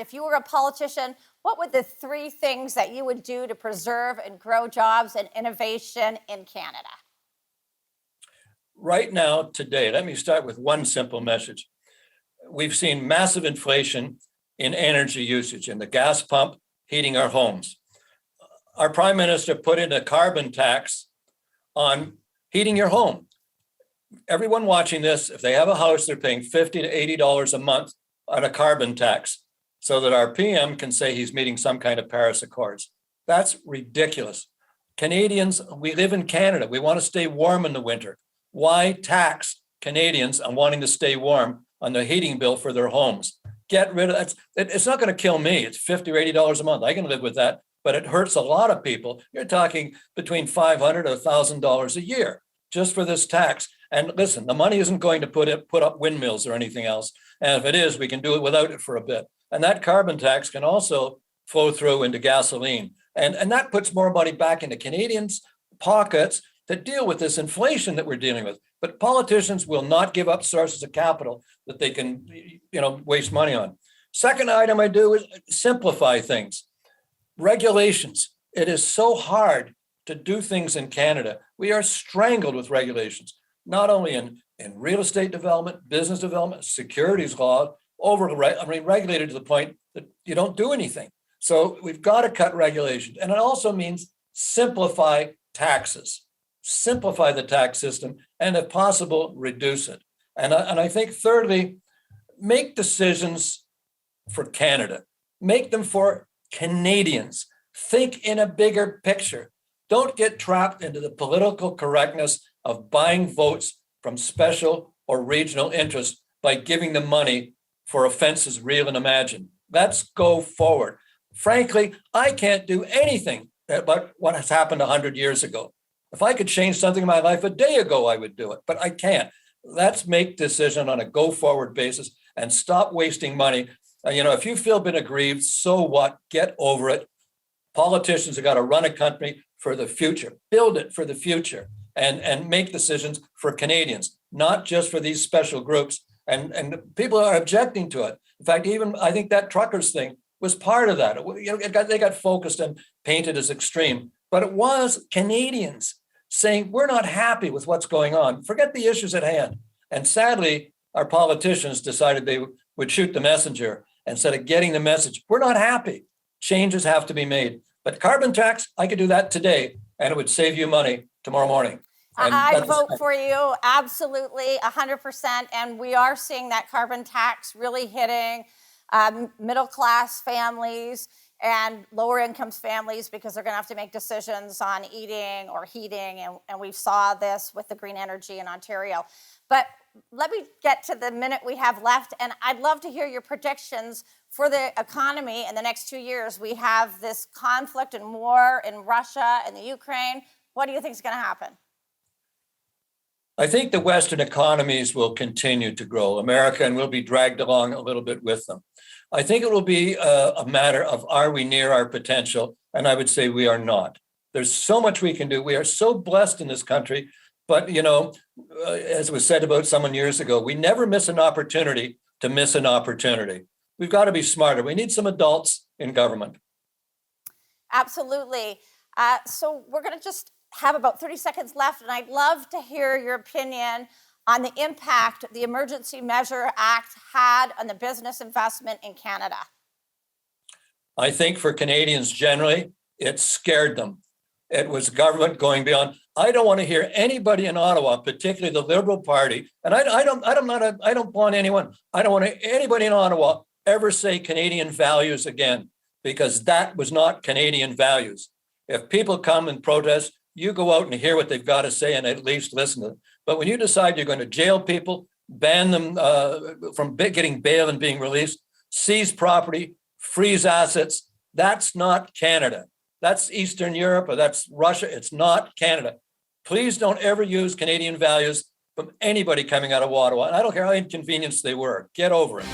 if you were a politician, what would the 3 things that you would do to preserve and grow jobs and innovation in Canada? Right now, today, let me start with one simple message. We've seen massive inflation in energy usage in the gas pump, heating our homes. Our prime minister put in a carbon tax on heating your home. Everyone watching this, if they have a house, they're paying $50 to $80 a month on a carbon tax so that our PM can say he's meeting some kind of Paris Accords. That's ridiculous. Canadians, we live in Canada. We want to stay warm in the winter. Why tax Canadians on wanting to stay warm on the heating bill for their homes? Get rid of that. It's not going to kill me. It's $50 or $80 a month. I can live with that, but it hurts a lot of people. You're talking between $500 to $1,000 a year just for this tax. And listen, the money isn't going to put up windmills or anything else. And if it is, we can do it without it for a bit. And that carbon tax can also flow through into gasoline. And that puts more money back into Canadians' pockets to deal with this inflation that we're dealing with. But politicians will not give up sources of capital that they can, waste money on. Second item I do is simplify things. Regulations. It is so hard to do things in Canada. We are strangled with regulations, not only in real estate development, business development, securities law, regulated to the point that you don't do anything. So we've got to cut regulations. And it also means simplify taxes. Simplify the tax system, and if possible, reduce it. And I think thirdly, make decisions for Canada. Make them for Canadians. Think in a bigger picture. Don't get trapped into the political correctness of buying votes from special or regional interests by giving them money for offenses real and imagined. Let's go forward. Frankly, I can't do anything about what has happened 100 years ago. If I could change something in my life a day ago, I would do it, but I can't. Let's make decision on a go forward basis and stop wasting money. If you feel been aggrieved, so what? Get over it. Politicians have got to run a country for the future, build it for the future, and make decisions for Canadians, not just for these special groups. And people are objecting to it. In fact, even I think that truckers thing was part of that. They got focused and painted as extreme, but it was Canadians saying, we're not happy with what's going on. Forget the issues at hand. And sadly, our politicians decided they would shoot the messenger instead of getting the message. We're not happy. Changes have to be made. But carbon tax, I could do that today, and it would save you money tomorrow morning. I vote for you, absolutely, 100%. And we are seeing that carbon tax really hitting middle-class families and lower incomes families, because they're going to have to make decisions on eating or heating. And we saw this with the green energy in Ontario. But let me get to the minute we have left. And I'd love to hear your predictions for the economy in the next 2 years. We have this conflict and war in Russia and the Ukraine. What do you think is going to happen? I think the Western economies will continue to grow. America, and we'll be dragged along a little bit with them. I think it will be a matter of, are we near our potential? And I would say we are not. There's so much we can do. We are so blessed in this country. But, as was said about someone years ago, we never miss an opportunity to miss an opportunity. We've got to be smarter. We need some adults in government. Absolutely. So we're going to just have about 30 seconds left, and I'd love to hear your opinion on the impact the Emergency Measure Act had on the business investment in Canada. I think for Canadians generally, it scared them. It was government going beyond. I don't want to hear anybody in Ottawa, particularly the Liberal Party, and I don't want anyone. I don't want anybody in Ottawa ever say Canadian values again, because that was not Canadian values. If people come and protest, you go out and hear what they've got to say and at least listen to them. But when you decide you're going to jail people, ban them from getting bail and being released, seize property, freeze assets, that's not Canada. That's Eastern Europe, or that's Russia. It's not Canada. Please don't ever use Canadian values from anybody coming out of Ottawa. And I don't care how inconvenienced they were. Get over it.